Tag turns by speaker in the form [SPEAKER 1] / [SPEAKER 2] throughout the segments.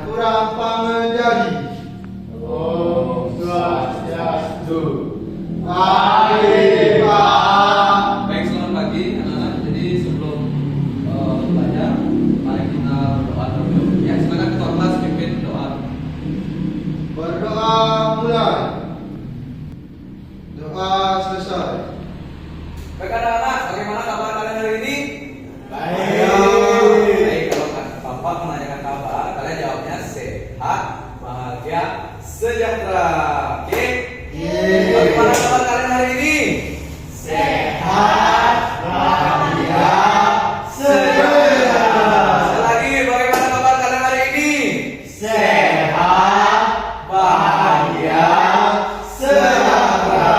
[SPEAKER 1] Aturan Pamejadi. Om Swastiastu. Baik, Pak.
[SPEAKER 2] Baik, selamat pagi anak-anak. Jadi sebelum belajar, mari kita berdoa dulu. Ya, silakan ketua kelas pimpin doa.
[SPEAKER 1] Berdoa mulai. Doa selesai.
[SPEAKER 2] Baik anak-anak, bagaimana kabar kalian hari ini?
[SPEAKER 1] Baik.
[SPEAKER 2] Kalau Bapak menanyakan kabar, kalian jawabnya sehat, bahagia, sejahtera. Oke? Bagaimana kabar kalian hari ini?
[SPEAKER 1] Sehat, bahagia, sejahtera.
[SPEAKER 2] Sekali lagi, bagaimana kabar kalian hari ini?
[SPEAKER 1] Sehat, bahagia, sejahtera.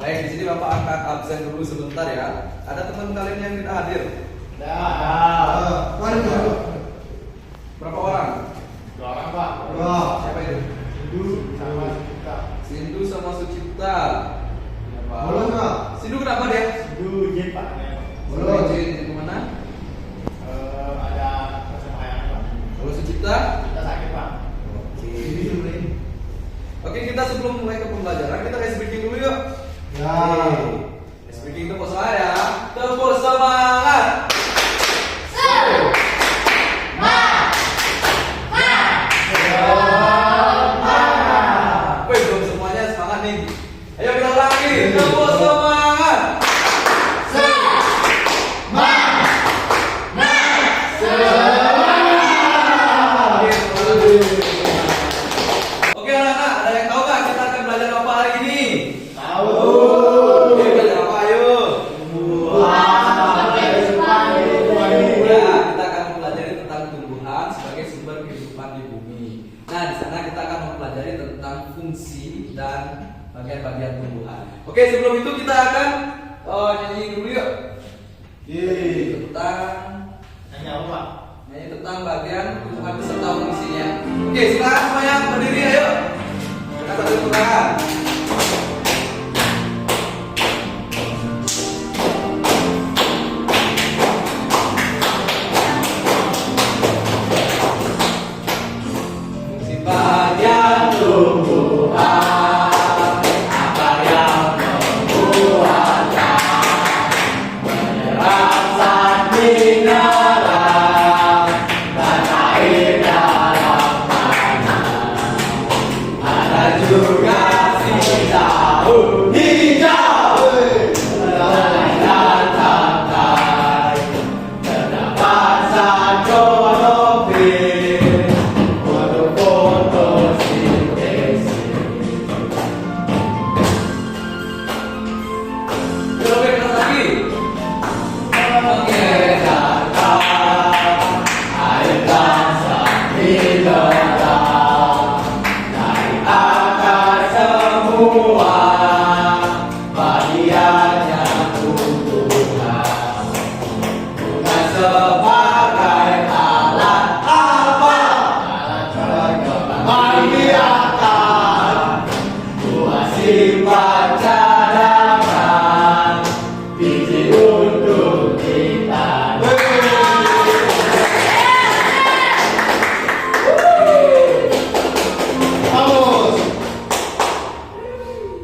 [SPEAKER 2] Baik, di sini Bapak angkat absen dulu sebentar ya. Ada teman kalian yang tidak hadir?
[SPEAKER 1] Mari dulu.
[SPEAKER 2] Berapa orang?
[SPEAKER 3] Dua orang, Pak.
[SPEAKER 2] Siapa itu?
[SPEAKER 3] Sindu sama kita.
[SPEAKER 2] Sindu sama Sucipta. Ya, Pak.
[SPEAKER 1] Boleh nggak?
[SPEAKER 2] Sindu kenapa dia?
[SPEAKER 3] Sindu izin, Pak.
[SPEAKER 1] Boleh.
[SPEAKER 2] Izin kemana?
[SPEAKER 3] Ada persembahyaan, Pak.
[SPEAKER 2] Kalau Sucipta?
[SPEAKER 3] Kita sakit, Pak.
[SPEAKER 2] Oke, kita sebelum mulai ke pembelajaran kita ice breaking dulu yuk.
[SPEAKER 1] Ya.
[SPEAKER 2] Ice breaking tepuk saya. Tepuk semangat. Wih, belum semuanya semangat nih. Ayo kita ulang lagi. Tepuk semangat. Oke anak-anak, ada yang tahu nggak kita akan belajar apa hari ini?
[SPEAKER 3] Tahu.
[SPEAKER 2] Oke, belajar apa ayo? Ya, kita akan mempelajari tentang tumbuhan sebagai sumber kehidupan di bumi. Nah, di sana kita akan mempelajari tentang fungsi dan bagian-bagian tumbuhan. Oke, sebelum itu kita akan nyanyi dulu yuk. Tentang
[SPEAKER 3] Nanya apa, Pak?
[SPEAKER 2] nyanyi tentang bagian tumbuhan beserta fungsinya. Oke, silakan semuanya berdiri ayo. Kita satu tangan. Fungsi bagian tumbuhan, apa yang membuatnya menyerap zat mineral dan air dalam tanah. Ada juga si daun hijau dan tangkai. Terdapat zat klorofil untuk fotosintesis. Klorofil keras lagi. Mengedarkan air dan zat mineral dari akar semua bagiannya tumbuhan, bukan sebagai alat apa membiarkan buah simpan cadangan biji untuk ditanam.
[SPEAKER 1] Vamos.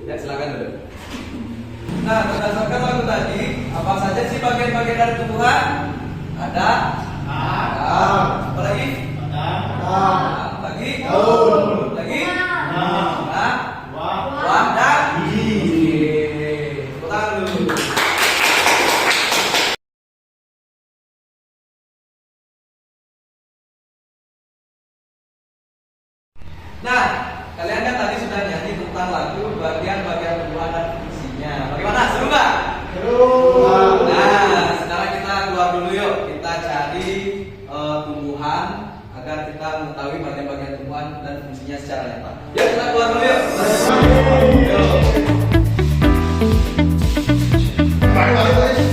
[SPEAKER 2] Ya, silakan dulu. Nah, berdasarkan lagu tadi, apa saja sih bagian-bagian dari tumbuhan? Ada. Apa lagi? Lagi.
[SPEAKER 1] Daun.
[SPEAKER 2] Lagi.
[SPEAKER 3] Nah.
[SPEAKER 2] Nah,
[SPEAKER 3] Wah.
[SPEAKER 2] buah dan
[SPEAKER 3] Biji.
[SPEAKER 2] Tepuk tangan dulu. Nah, kalian kan tadi sudah nyanyi tentang lagu bagian-bagian tumbuhan dan fungsinya. Bagaimana? Seru nggak? Nah, sekarang kita keluar dulu yuk. Kita cari tumbuhan agar kita mengetahui bagian-bagian tumbuhan dan fungsinya secara nyata. Yuk kita keluar dulu yuk. Yuk.
[SPEAKER 1] Balik, balik, balik.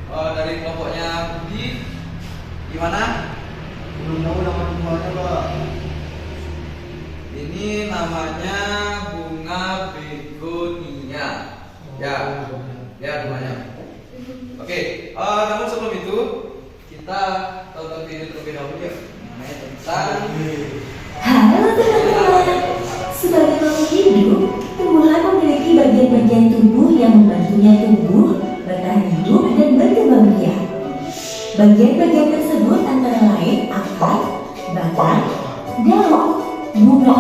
[SPEAKER 2] dari kelompoknya Budi gimana?
[SPEAKER 1] Belum tahu nama tumbuhannya, Pak.
[SPEAKER 2] Ini namanya bunga begonia. Ya, ya namanya. Oke, namun sebelum itu kita tonton video terlebih dahulu ya. Namanya tentang
[SPEAKER 4] Halo teman-teman, sebagai makhluk hidup, tumbuhan memiliki bagian-bagian tubuh yang membantunya tumbuh, bertahan hidup, dan berkembang biak. Bagian-bagian tersebut antara lain akar, batang, daun, bunga,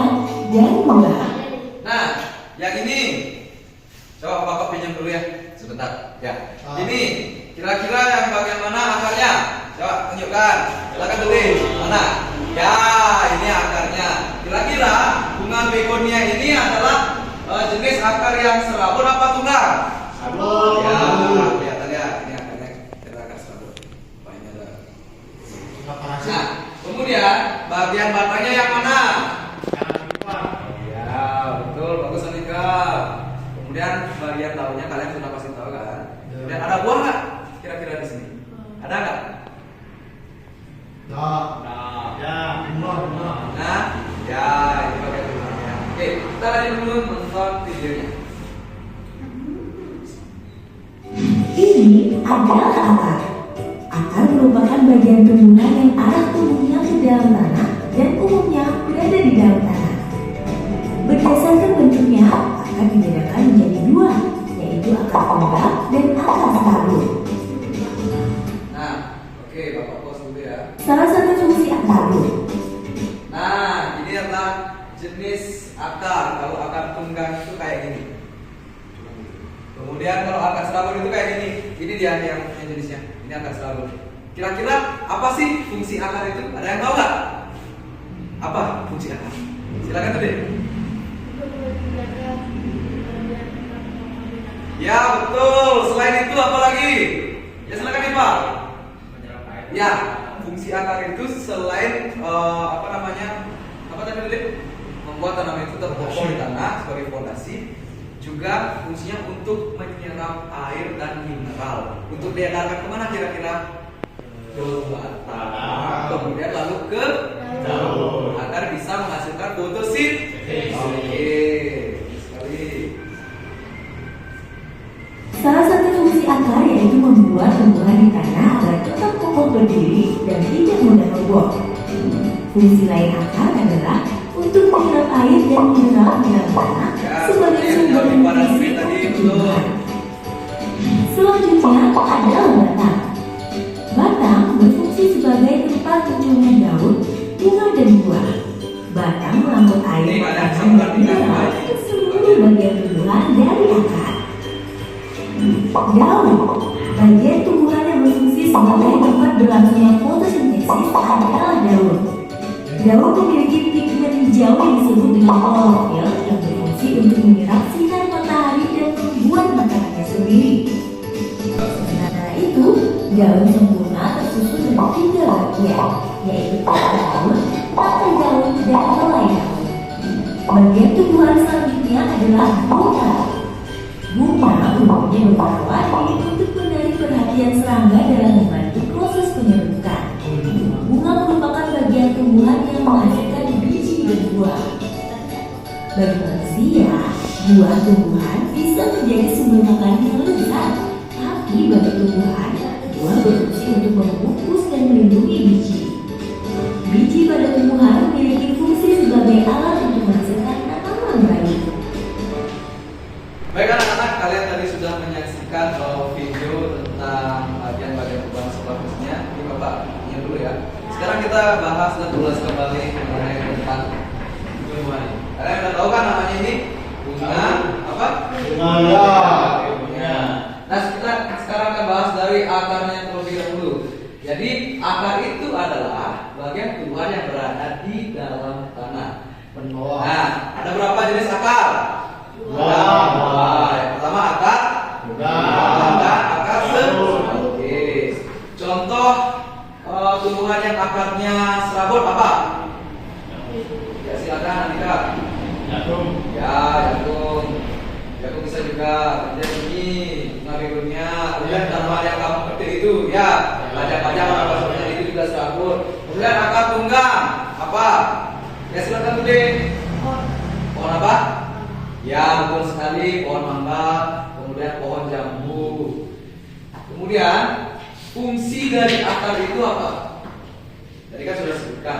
[SPEAKER 4] dan buah.
[SPEAKER 2] Nah, yang ini coba Bapak pinjam dulu ya, sebentar. Ya, ini kira-kira yang bagian mana akarnya? Coba tunjukkan. Silakan tulis. Mana? Ya, ini akarnya. Kira-kira bunga begonia ini adalah jenis akar yang serabut apa tunggal?
[SPEAKER 3] Sabun.
[SPEAKER 2] Ya, kelihatan ya. Ini akarnya kita akar serabut. Banyak ada. Nah, kemudian bagian batangnya yang mana? Ya, betul, bagus Anika. Kemudian bagian daunnya kalian sudah pasti tahu kan? Kemudian ada buah nggak? Kira-kira di sini ada nggak?
[SPEAKER 3] Ya.
[SPEAKER 2] Nah, ya ini bagian buahnya. Oke, kita lanjut dulu nonton videonya.
[SPEAKER 4] Ini adalah akar. Akar merupakan bagian tumbuhan yang arah tumbuhnya ke dalam tanah dan umumnya berada di dalam tanah. Berdasarkan bentuknya, akar dibedakan menjadi dua, yaitu akar tunggal dan akar serabut.
[SPEAKER 2] Nah, oke, Bapak pause dulu ya.
[SPEAKER 4] Salah satu fungsi akar.
[SPEAKER 2] Nah, ini adalah jenis akar. Kalau akar tunggang itu kayak gini. Kemudian kalau akar serabut itu kayak gini. Ini dia yang jenisnya. Ini akar serabut. Kira-kira apa sih fungsi akar itu? Ada yang tahu nggak? Apa fungsi akar? Silakan tuh deh. Ya betul. Selain itu apa lagi? Ya silakan nih Pak. Ya, fungsi akar itu selain apa tadi? Membuat tanaman itu terkokoh di tanah sebagai fondasi, juga fungsinya untuk menyerap air dan mineral. Untuk diedarkan kemana kira-kira? Ke batang, kemudian lalu ke daun agar bisa menghasilkan fotosintesis. Oke, sekali.
[SPEAKER 4] Salah satu fungsi akar yaitu membuat tumbuhan di tanah agar tetap kokoh berdiri dan tidak mudah roboh. Fungsi lain akar adalah untuk menyerap air dan mineral di dalam tanah sebagai sumber nutrisi untuk tumbuhan. Selanjutnya adalah batang. Batang berfungsi sebagai tempat munculnya daun, bunga dan buah. Batang melambung air makanan dan mineral ke seluruh bagian tumbuhan dari akar. Daun, bagian tumbuhan yang berfungsi sebagai tempat berlangsungnya fotosintesis adalah daun. Daun memiliki pigmen hijau yang disebut dengan klorofil yang berfungsi untuk menyerap sinar matahari dan membuat makanannya sendiri. Sementara itu, daun sempurna tersusun dari 3 bagian, yaitu daun, tangkai daun, dan helai daun. Bagian tumbuhan selanjutnya adalah bunga. Bunga umumnya berwarna-warni untuk menarik perhatian serangga dalam membantu proses penyerbukan. Bunga merupakan bagian tumbuhan yang menghasilkan biji dan buah. Bagi manusia, buah tumbuhan bisa menjadi sumber makanan yang lezat. Tapi bagi tumbuhan, buah berfungsi untuk membungkus dan melindungi biji. Biji pada tumbuhan memiliki fungsi sebagai alat untuk menghasilkan tanaman baru.
[SPEAKER 2] Baik anak-anak, kalian tadi sudah menyaksikan video tentang bagian-bagian tumbuhan selanjutnya. Ini Bapak ingat dulu ya. Sekarang kita bahas dan ulas kembali mengenai tentang tumbuhan ini. Kalian udah tahu kan namanya ini? Bunga apa?
[SPEAKER 3] Bunga.
[SPEAKER 2] Nah, kita sekarang akan bahas dari akarnya terlebih dahulu. Jadi akar itu adalah bagian tumbuhan yang berada di dalam tanah. Nah, ada berapa jenis akar?
[SPEAKER 3] Dua.
[SPEAKER 2] Yang pertama akar tangga, akar serabut. Oke. Contoh tumbuhan yang akarnya serabut apa? Ya silakan Andika.
[SPEAKER 3] Jagung.
[SPEAKER 2] Ya, jagung. Jagung bisa juga. Kemudian ini bunga begonia. Kemudian tanaman yang kamu petik itu itu ya. Panjang-panjang maksudnya itu juga serabut. Kemudian akar tunggang apa? Ya silakan Bude. Pohon apa? Ya betul sekali, pohon mangga. Kemudian pohon jambu. Kemudian fungsi dari akar itu apa? Tadi kan sudah sebutkan,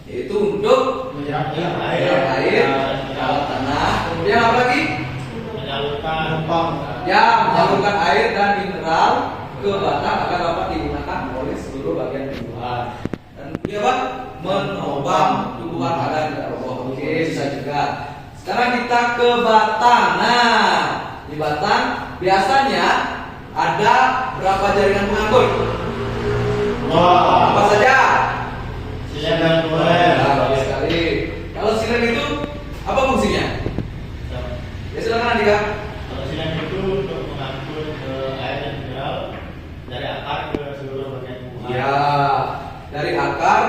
[SPEAKER 2] yaitu untuk
[SPEAKER 3] Menyerap
[SPEAKER 2] air, menyerap tanah. Kemudian apa lagi?
[SPEAKER 3] menyalurkan
[SPEAKER 2] Ya, menyalurkan air dan mineral ke batang agar dapat digunakan oleh seluruh bagian tumbuhan. Dan kemudian apa? Menopang tumbuhan agar tidak roboh. Oke, bisa juga. Sekarang kita ke batang. Nah, di batang biasanya ada berapa jaringan pengangkut? Apa saja?
[SPEAKER 3] silen dan tulen.
[SPEAKER 2] Ya, bagus sekali. Kalau silen itu apa fungsinya? Ya silakan Andika.
[SPEAKER 3] Kalau silen itu untuk mengangkut air dan mineral dari akar ke seluruh bagian tumbuhan.
[SPEAKER 2] Ya, dari akar.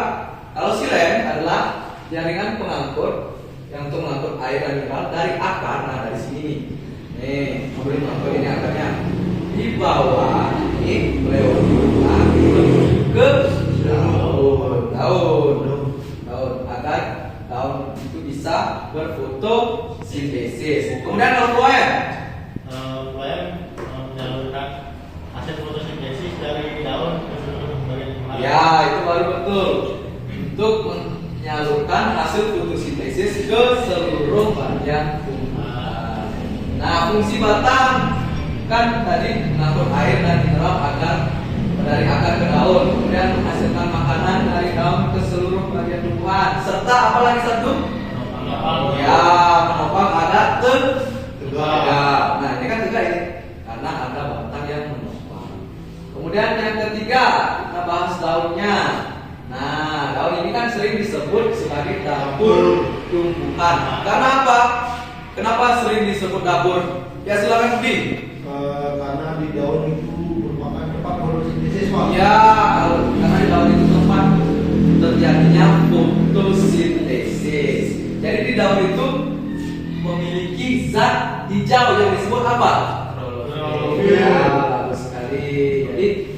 [SPEAKER 2] Kalau silen adalah jaringan pengangkut yang untuk mengangkut air dan mineral dari akar. Nah, dari sini nih, mobil mengangkut ini akarnya. Di bawah ini beliau ke daun agar daun itu bisa berfotosintesis. Kemudian kalau floem,
[SPEAKER 3] Floem menyalurkan hasil fotosintesis dari daun ke seluruh bagian tumbuhan.
[SPEAKER 2] ya itu baru betul untuk menyalurkan hasil fotosintesis ke seluruh bagian tumbuhan. Nah, fungsi batang kan tadi mengangkut air dan mineral agar dari akar ke daun, kemudian menghasilkan makanan dari daun ke seluruh bagian tumbuhan, serta apa lagi satu? Ya, menopang agar tegak. Nah, ini kan tegak ini karena ada batang yang menopang. Kemudian yang ketiga kita bahas daunnya. Nah, daun ini kan sering disebut sebagai dapur tumbuhan. Karena apa? Kenapa sering disebut dapur? Ya silakan Budi.
[SPEAKER 1] Karena di daun itu merupakan tempat fotosintesis, Pak.
[SPEAKER 2] Ya, karena di daun itu tempat terjadinya fotosintesis. Jadi di daun itu memiliki zat hijau yang disebut apa?
[SPEAKER 3] Klorofil.
[SPEAKER 2] Ya, bagus sekali. Jadi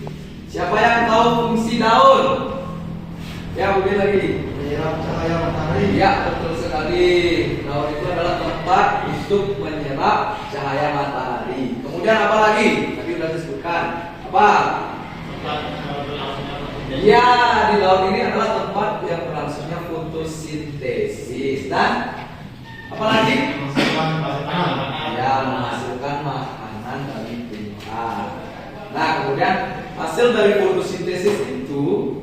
[SPEAKER 2] siapa yang tahu fungsi daun? Ya, Budi lagi.
[SPEAKER 1] Menyerap cahaya matahari.
[SPEAKER 2] Ya, betul sekali. Daun itu adalah tempat untuk menyerap cahaya matahari. Kemudian apa lagi? Tadi sudah disebutkan. Apa?
[SPEAKER 3] Tempat berlangsungnya fotosintesis.
[SPEAKER 2] Ya, di daun ini adalah tempat yang berlangsungnya fotosintesis dan apa lagi?
[SPEAKER 3] Menghasilkan makanan.
[SPEAKER 2] Ya, menghasilkan makanan bagi tumbuhan. Nah, kemudian hasil dari fotosintesis itu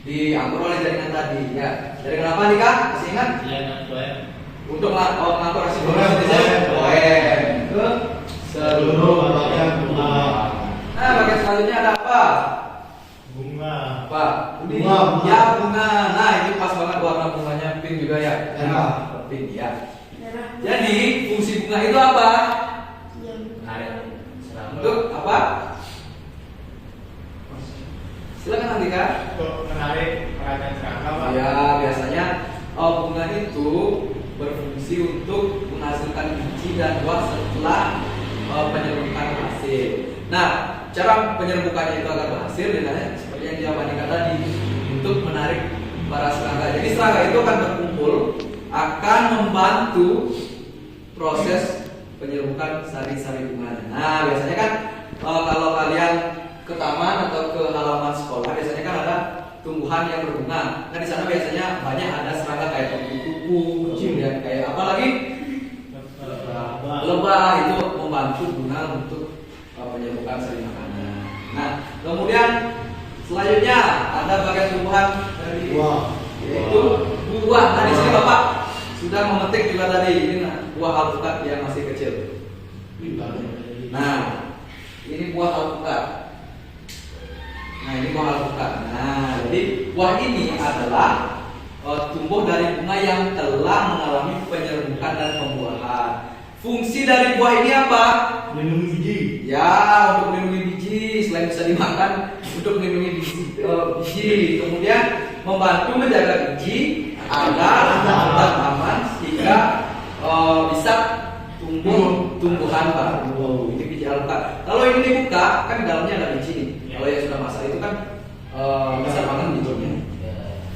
[SPEAKER 2] diatur oleh jaringan tadi. Ya, jaringan apa nih Kak? Masih ingat?
[SPEAKER 3] Silen dan floem.
[SPEAKER 2] Untuk mengatur hasil fotosintesis floem ke seluruh bagian tumbuhan. Nah, bagian selanjutnya ada apa?
[SPEAKER 3] Bunga.
[SPEAKER 2] Apa? Budi?
[SPEAKER 1] Bunga.
[SPEAKER 2] Ya, bunga. Nah, ini pas banget warna bunganya pink juga ya.
[SPEAKER 1] Merah.
[SPEAKER 2] Pink ya. Jadi, fungsi bunga itu apa? Untuk apa? Silakan Andika.
[SPEAKER 3] Untuk menarik perhatian serangga, Pak.
[SPEAKER 2] Ya, biasanya bunga itu berfungsi untuk menghasilkan biji dan buah setelah penyerbukan hasil. Nah, cara penyerbukannya itu agar berhasil dengan seperti yang diabadikan tadi untuk menarik para serangga. Jadi serangga itu akan berkumpul, akan membantu proses penyerbukan sari-sari bunganya. Nah, biasanya kan kalau kalian ke taman atau ke halaman sekolah, biasanya kan ada tumbuhan yang berbunga. Nah, di sana biasanya banyak ada serangga kayak kupu-kupu, kemudian kayak apa lagi? Lebah itu membantu bunga untuk penyerbukan sari makanan. Nah, kemudian selanjutnya ada bagian tumbuhan dari
[SPEAKER 1] Buah.
[SPEAKER 2] yaitu buah. Nah, di sini Bapak sudah memetik juga tadi ini buah alpukat yang masih kecil. Nah, ini buah alpukat. Nah, ini buah alpukat. Nah, jadi buah ini adalah tumbuh dari bunga yang telah mengalami penyerbukan dan pembuahan. Fungsi dari buah ini apa?
[SPEAKER 3] Melindungi biji.
[SPEAKER 2] Ya, untuk melindungi biji, selain bisa dimakan, untuk melindungi biji. Kemudian membantu menjaga biji agar tetap aman sehingga bisa tumbuh tumbuhan baru. Ini biji dialurkan. Kalau ini dibuka, kan di dalamnya ada biji nih.
[SPEAKER 3] Ya.
[SPEAKER 2] Kalau yang sudah masak itu kan besar banget bijinya.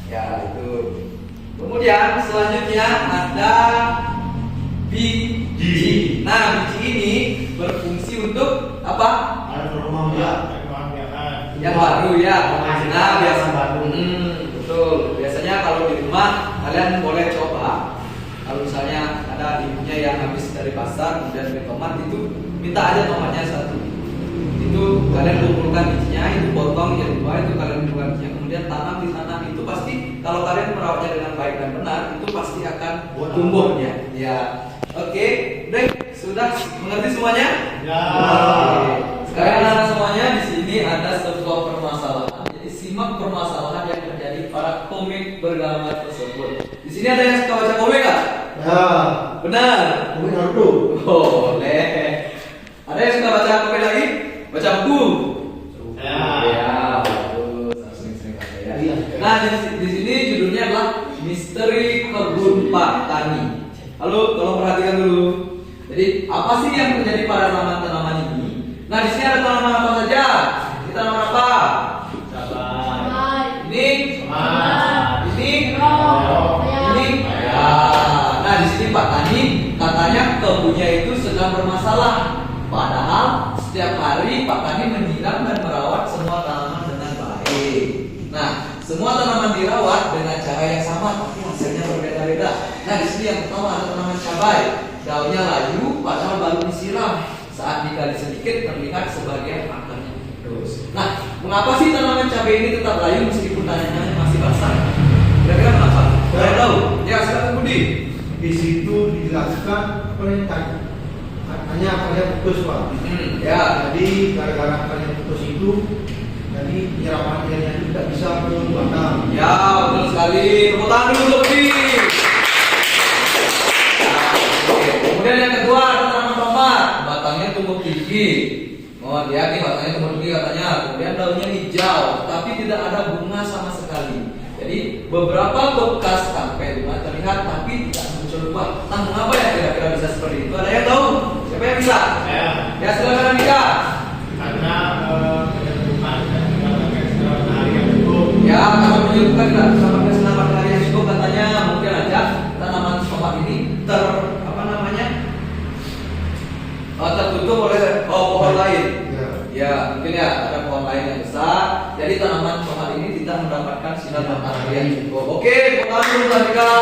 [SPEAKER 2] Ya itu. Kemudian selanjutnya ada biji. Nah, biji ini berfungsi untuk apa?
[SPEAKER 1] Ada rumah dia.
[SPEAKER 2] Yang baru ya. Nah, biasa
[SPEAKER 1] baru.
[SPEAKER 2] Betul. Biasanya kalau di rumah kalian boleh coba. Kalau misalnya ada ibunya yang habis dari pasar kemudian beli tomat, itu minta aja tomatnya satu. Itu kalian kumpulkan bijinya, itu potong jadi dua, itu kalian kumpulkan bijinya, kemudian tanam di tanah. Itu pasti kalau kalian merawatnya dengan baik dan benar, itu pasti akan tumbuh ya. Ya. Oke, udah sudah mengerti semuanya?
[SPEAKER 3] Ya.
[SPEAKER 2] Oke. Sekarang anak semuanya di sini ada sebuah permasalahan. Jadi simak permasalahan yang terjadi pada komik bergambar tersebut. Di sini ada yang suka baca komik nggak?
[SPEAKER 1] Ya.
[SPEAKER 2] Benar.
[SPEAKER 1] Komik Naruto.
[SPEAKER 2] Oh, boleh. Ada yang suka baca komik lagi? Baca buku?
[SPEAKER 3] Ya.
[SPEAKER 2] Ya, bagus. Harus sering-sering baca ya.
[SPEAKER 1] Iya.
[SPEAKER 2] Nah, di sini judulnya adalah Misteri Kebun Pak Tani. Halo, tolong perhatikan dulu. Jadi, apa sih yang terjadi pada tanaman-tanaman ini? Nah, di sini ada tanaman apa saja? Ini tanaman apa?
[SPEAKER 3] Sabar.
[SPEAKER 2] Ini? Ini?
[SPEAKER 3] Terong.
[SPEAKER 2] Ini? Ya. Nah, di sini Pak Tani katanya kebunnya itu sedang bermasalah. Padahal setiap hari Pak Tani menyiram dan merawat semua tanaman dengan baik. Nah, semua tanaman dirawat dengan cara yang sama, tapi hasilnya berbeda-beda. Nah, di sini yang pertama ada tanaman cabai. Daunnya layu, padahal baru disiram. Saat digali sedikit terlihat sebagian akarnya terus. Nah, mengapa sih tanaman cabai ini tetap layu meskipun tanahnya masih basah? Kira-kira kenapa? Kalian tahu? Ya, silakan Budi.
[SPEAKER 1] Di situ dijelaskan apa nih katanya akarnya putus Pak.
[SPEAKER 2] Ya.
[SPEAKER 1] Jadi gara-gara akarnya putus itu, jadi penyiraman airnya itu tidak bisa ke batang.
[SPEAKER 2] Ya, betul sekali. Tepuk tangan dulu untuk Budi. Oke. Kemudian yang kedua ada tanaman tomat. Batangnya tumbuh tinggi. Oh, hati-hati batangnya tumbuh tinggi katanya. Kemudian daunnya hijau, tapi tidak ada bunga sama sekali. Jadi beberapa bekas tangkai bunga terlihat tapi tidak muncul buah. Nah, mengapa ya kira-kira bisa seperti itu? Ada yang tahu? Siapa yang bisa?
[SPEAKER 3] Ya.
[SPEAKER 2] Ya, silakan Andika.
[SPEAKER 3] Karena penyembuhan dan juga pakai sinar matahari yang cukup.
[SPEAKER 2] Ya, kalau menyebutkan tidak bisa pakai sinar matahari yang cukup, katanya mungkin aja tanaman tomat ini tertutup oleh pohon lain. Ya, mungkin ya ada pohon lain yang besar. Jadi tanaman tomat ini tidak mendapatkan sinar matahari yang cukup. Oke, tepuk tangan dulu Andika.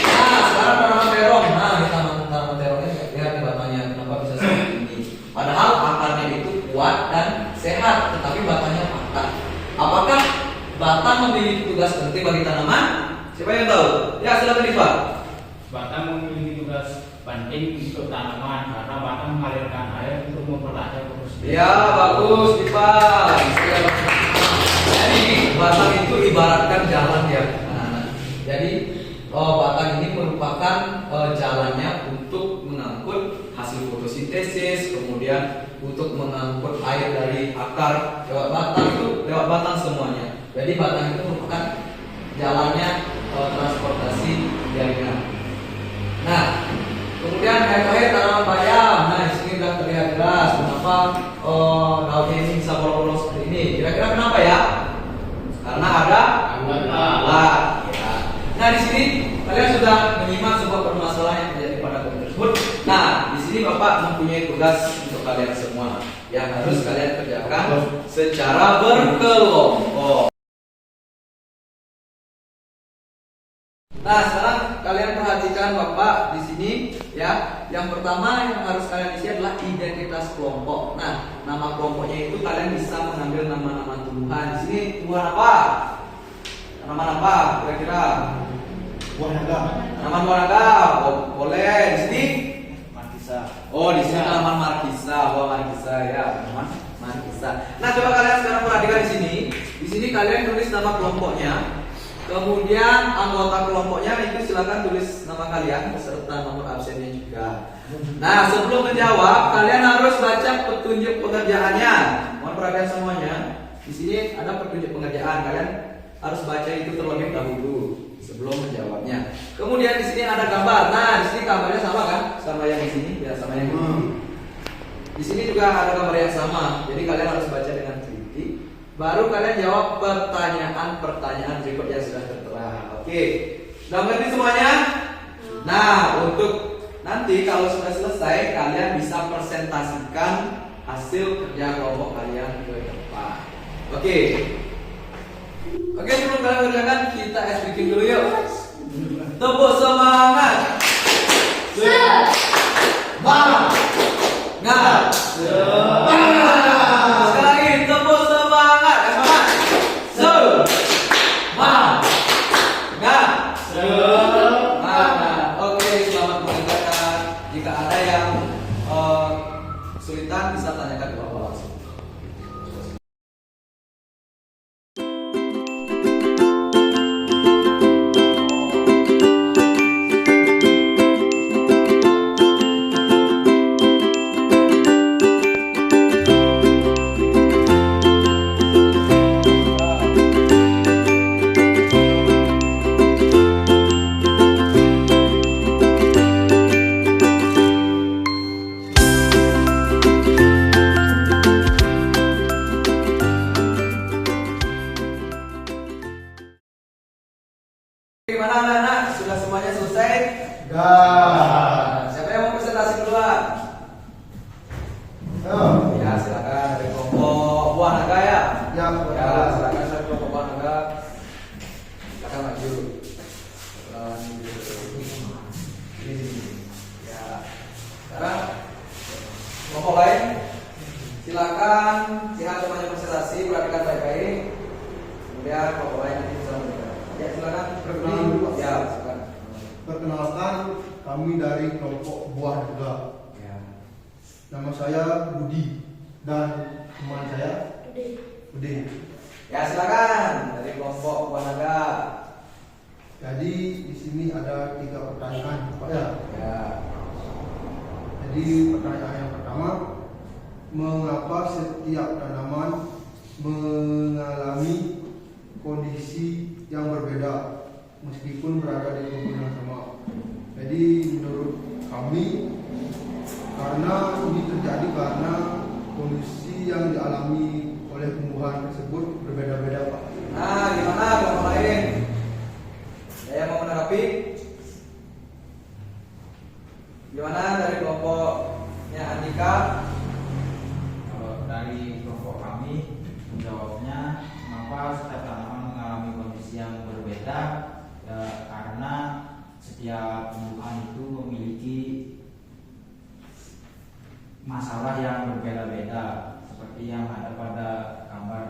[SPEAKER 2] Nah, sekarang tanaman terong. Nah, ini tanaman terongnya lihat nih batangnya kenapa bisa seperti ini. Padahal akarnya itu kuat dan sehat, tetapi batangnya patah. Apakah batang memiliki tugas penting bagi tanaman? Siapa yang tahu? Ya, silakan Diva.
[SPEAKER 5] Batang memiliki tugas penting untuk tanaman karena batang mengalirkan air untuk memperlancar proses.
[SPEAKER 2] Ya, bagus Diva. Jadi batang itu ibaratkan jalan ya. Jadi batang ini merupakan jalannya untuk mengangkut hasil fotosintesis, kemudian untuk mengangkut air dari akar lewat batang, itu lewat batang semuanya. Jadi batang itu merupakan jalannya transportasi jaringan. Nah, kemudian yang terakhir tanaman bayam. Nah, di sini sudah terlihat jelas kenapa daunnya ini bisa bolong-bolong seperti ini. Kira-kira kenapa ya? Karena ada alat. Ya. Nah, di sini kalian sudah menyimak sebuah permasalahan yang terjadi pada komik tersebut. Nah, di sini Bapak mempunyai tugas untuk kalian semua yang harus kalian kerjakan secara berkelompok. Nah, sekarang kalian perhatikan Bapak di sini ya. Yang pertama yang harus kalian isi adalah identitas kelompok. Nah, nama kelompoknya itu kalian bisa mengambil nama-nama tumbuhan. Di sini tumbuhan apa? Tanaman apa? Kira-kira?
[SPEAKER 1] Buah naga.
[SPEAKER 2] Tanaman buah naga. Oh, boleh. Di sini?
[SPEAKER 3] Markisa.
[SPEAKER 2] Oh, di sini tanaman markisa. Buah markisa ya, tanaman markisa. Nah, coba kalian sekarang perhatikan di sini. Di sini kalian tulis nama kelompoknya. Kemudian anggota kelompoknya itu silakan tulis nama kalian beserta nomor absennya juga. Nah, sebelum menjawab kalian harus baca petunjuk pengerjaannya. Mohon perhatian semuanya. Di sini ada petunjuk pengerjaan. Kalian harus baca itu terlebih dahulu sebelum menjawabnya. Kemudian di sini ada gambar. Nah, di sini gambarnya sama kan? Sama yang di sini, ya sama yang di sini. Di sini juga ada gambar yang sama. Jadi kalian harus baca dengan teliti. Baru kalian jawab pertanyaan berikut yang sudah tertera. Oke. Sudah mengerti semuanya? Nah, untuk nanti kalau sudah selesai, kalian bisa presentasikan hasil kerja kelompok kalian ke depan. Oke. Oke, sebelum kalian kerjakan, kita speaking dulu yuk. Tepuk semangat. Semangat. Sekali lagi, tepuk semangat. Semangat. Semangat. Oke, selamat mengerjakan. Jika ada yang kesulitan, bisa tanyakan ke Bapak langsung. Gimana anak-anak? Sudah semuanya selesai?
[SPEAKER 1] Dah.
[SPEAKER 2] Siapa yang mau presentasi duluan? Ya, silakan dari kelompok buah naga ya.
[SPEAKER 1] Ya,
[SPEAKER 2] Ya, silakan dari kelompok buah naga. Silakan maju. Ya. Sekarang kelompok lain. Silakan lihat semuanya presentasi, perhatikan baik-baik. Kemudian kelompok lain nanti bisa mendengar. Ya, silakan.
[SPEAKER 1] Perkenalan dulu.
[SPEAKER 2] Ya, silakan.
[SPEAKER 1] Perkenalkan, kami dari kelompok buah naga.
[SPEAKER 2] Ya.
[SPEAKER 1] Nama saya Budi dan teman saya Budi.
[SPEAKER 2] Ya, silakan dari kelompok buah naga.
[SPEAKER 1] Jadi di sini ada 3 pertanyaan, Pak ya.
[SPEAKER 2] Ya.
[SPEAKER 1] Jadi pertanyaan yang pertama, mengapa setiap tanaman mengalami kondisi yang berbeda meskipun berada di kebun yang sama? Jadi menurut kami, karena ini terjadi karena kondisi yang dialami oleh tumbuhan tersebut berbeda-beda, Pak.
[SPEAKER 2] Nah, gimana kelompok lain? Ada yang mau menanggapi? Gimana dari kelompoknya Andika?
[SPEAKER 5] Kalau dari kelompok kami menjawabnya, mengapa setiap tanaman mengalami kondisi yang berbeda? Ya, karena setiap tumbuhan itu memiliki masalah yang berbeda-beda, seperti yang ada pada gambar.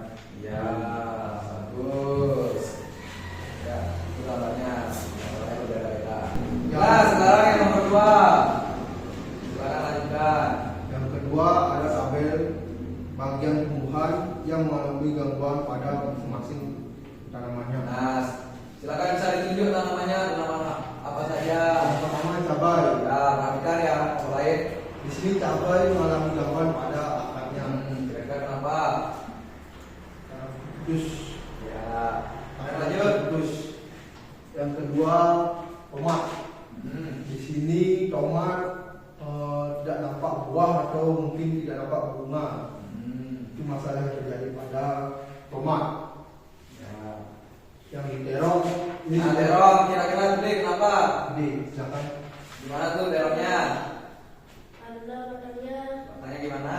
[SPEAKER 2] Ya, bagus. Ya, itu gambarnya. Gambarnya berbeda-beda. Nah, sekarang yang nomor 2. Silakan lanjutkan.
[SPEAKER 1] Yang kedua ada tabel bagian tumbuhan yang mengalami gangguan pada masing-masing tanamannya.
[SPEAKER 2] Nah, silakan bisa ditunjuk namanya apa saja.
[SPEAKER 1] Yang pertama cabai.
[SPEAKER 2] Ya, perhatikan ya, kelompok lain.
[SPEAKER 1] Di sini cabai mengalami gangguan pada akarnya.
[SPEAKER 2] Kira-kira kenapa?
[SPEAKER 1] Putus.
[SPEAKER 2] Ya, lanjut.
[SPEAKER 1] Putus. Yang kedua tomat. Di sini tomat tidak nampak buah atau mungkin tidak nampak bunga. Itu masalah yang terjadi pada tomat.
[SPEAKER 2] Ya.
[SPEAKER 1] Yang di terong ini
[SPEAKER 2] Nah, terong kira-kira gede kenapa?
[SPEAKER 1] Gede, silakan.
[SPEAKER 2] Gimana tuh terongnya?
[SPEAKER 6] Karena batangnya
[SPEAKER 2] Batangnya gimana?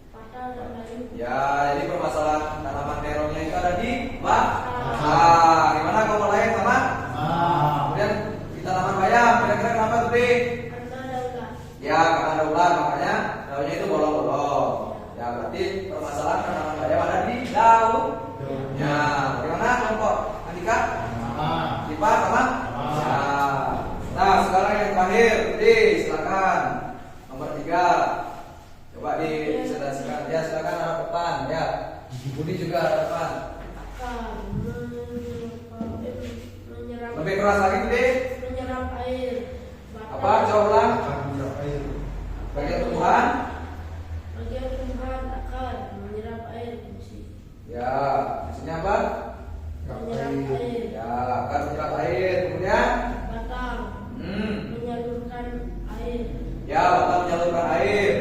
[SPEAKER 6] patah dan lain.
[SPEAKER 2] Ya, jadi permasalahan tanaman terongnya itu ada di batang. Gimana kelompok lain sama? Kemudian di tanaman bayam, kira-kira kenapa tuh Dik?
[SPEAKER 6] Karena ada ular.
[SPEAKER 2] Ya, karena ada ular makanya daunnya itu bolong-bolong. Ya, berarti permasalahan tanaman bayam ada di daun. Ya, bagaimana kelompok Andika? Lipat sama? Ya. Nah, sekarang yang terakhir, Budi, silakan. Nomor 3. Coba dipresentasikan. Ya, silakan arah depan. Ya. Budi juga arah depan.
[SPEAKER 6] Menyerap
[SPEAKER 2] Lebih keras lagi, Budi.
[SPEAKER 6] menyerap air.
[SPEAKER 2] Apa? Coba ulang.
[SPEAKER 1] Akan menyerap air.
[SPEAKER 2] Bagian tumbuhan.
[SPEAKER 6] Bagian tumbuhan akar menyerap air fungsi.
[SPEAKER 2] Ya, fungsinya apa?
[SPEAKER 6] Menyerap air.
[SPEAKER 2] Ya, akan menyerap air. Kemudian,
[SPEAKER 6] Batang
[SPEAKER 2] hmm,
[SPEAKER 6] menyalurkan air.
[SPEAKER 2] ya, batang menyalurkan air.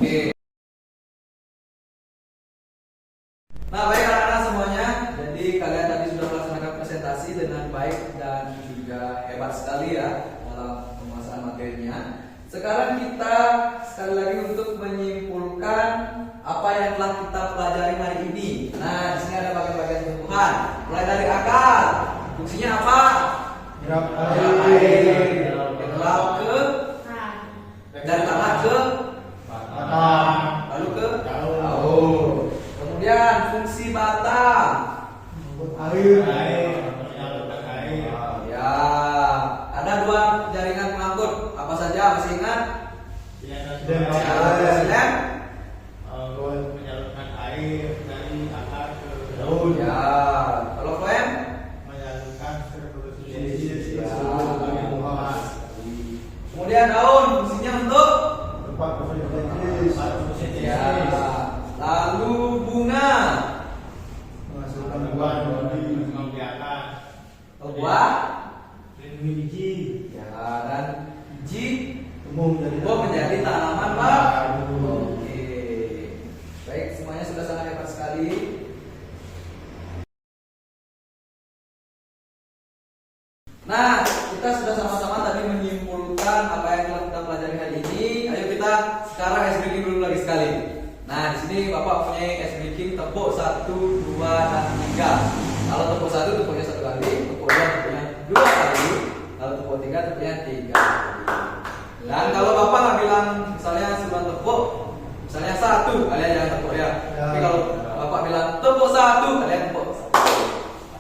[SPEAKER 2] Oke. Nah, baik anak-anak semuanya. Jadi kalian tadi sudah melaksanakan presentasi dengan baik dan juga hebat sekali ya dalam pembahasan materinya. Sekarang kita sekali lagi untuk menyimpulkan apa yang telah kita pelajari hari ini. Nah, di sini ada bagian-bagian tumbuhan. Mulai dari akar. Fungsinya apa?
[SPEAKER 1] Menyerap
[SPEAKER 2] Menyerap
[SPEAKER 1] air.
[SPEAKER 2] air. Menyerap ke dari tanah ke
[SPEAKER 3] Batang.
[SPEAKER 2] lalu ke
[SPEAKER 3] Daun.
[SPEAKER 2] daun. Kemudian fungsi batang.
[SPEAKER 1] Membuat air.
[SPEAKER 3] Air. Menyalurkan air.
[SPEAKER 2] Ya, ada dua jaringan pengangkut. Apa saja? Masih ingat?
[SPEAKER 3] Dan
[SPEAKER 2] Ya, silen.
[SPEAKER 3] menyalurkan air dari akar ke daun.
[SPEAKER 2] Ya, kalau floem?
[SPEAKER 3] Menyalurkan
[SPEAKER 1] Sirkulasi.
[SPEAKER 2] Ya.
[SPEAKER 3] tumbuhan.
[SPEAKER 2] Kemudian daun fungsinya untuk
[SPEAKER 1] Tempat fotosintesis.
[SPEAKER 2] ya. Lalu bunga,
[SPEAKER 1] Menghasilkan
[SPEAKER 3] Tumbuhan
[SPEAKER 1] buah.
[SPEAKER 3] membiarkan
[SPEAKER 2] buah,
[SPEAKER 3] melindungi biji.
[SPEAKER 2] ya, dan biji
[SPEAKER 1] Tumbuh
[SPEAKER 2] menjadi tanaman baru. Oke, baik semuanya sudah sangat hebat sekali. Nah, kita sudah sama-sama tadi menyimpulkan apa yang telah kita pelajari hari ini. Ayo kita sekarang ice breaking dulu lagi sekali. Nah, di sini Bapak punya ice breaking tepuk 1, 2, dan 3. Kalau tepuk 1 tepuknya 1 kali, tepuk 2 tepuknya 2 kali, kalau tepuk 3 tepuknya 3 kali. Dan kalau Bapak nggak bilang misalnya sebelum tepuk, misalnya 1, kalian jangan tepuk ya. Tapi kalau Bapak bilang tepuk 1, kalian tepuk 1.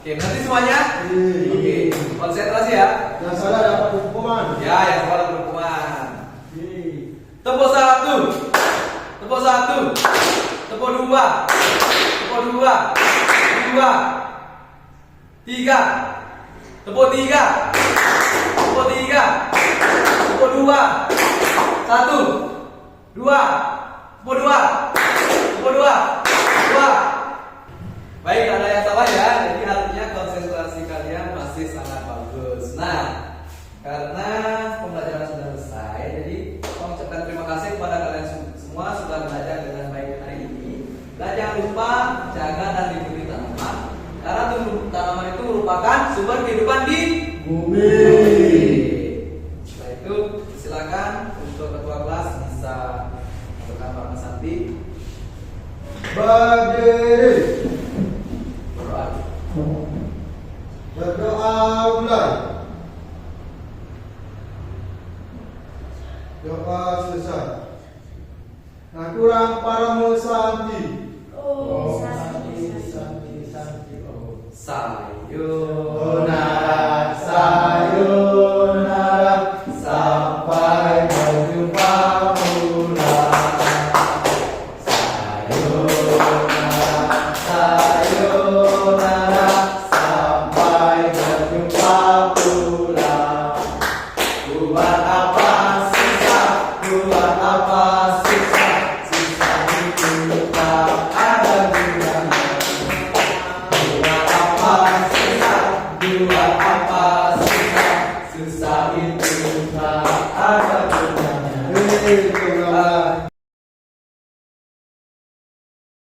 [SPEAKER 2] Oke, nanti semuanya. Oke, konsentrasi ya.
[SPEAKER 1] Yang salah dapat hukuman.
[SPEAKER 2] Ya, yang salah berhukuman. Tepuk 1, tepuk 1, tepuk 2, tepuk 2, 2, 3, tepuk 3, tepuk 3, tepuk 2, 1, 2, tepuk 2, tepuk 2, 2. Baik, ada yang salah ya. Jadi artinya konsentrasi kalian masih sangat bagus. Nah, karena pembelajaran sudah selesai, jadi saya mengucapkan terima kasih kepada kalian semua sudah belajar dengan baik hari ini. Dan jangan lupa jaga dan lindungi tanaman, karena tanaman itu merupakan sumber kehidupan di
[SPEAKER 1] Bumi.
[SPEAKER 2] Setelah itu silakan untuk ketua kelas bisa melakukan Pak Santi.
[SPEAKER 1] Berdiri.
[SPEAKER 2] Berdoa.
[SPEAKER 1] Berdoa mulai. Doa selesai. Nah, kurang para Santi.
[SPEAKER 6] Oh,
[SPEAKER 1] Sayonara, sayonara, sampai berjumpa pula. Sayonara, sayonara, sampai berjumpa pula. Buat apa sisa, buat apa sisa, sisa itu tak ada gunanya. Buat apa sisa, buat apa sisa, susah itu tak ada gunanya.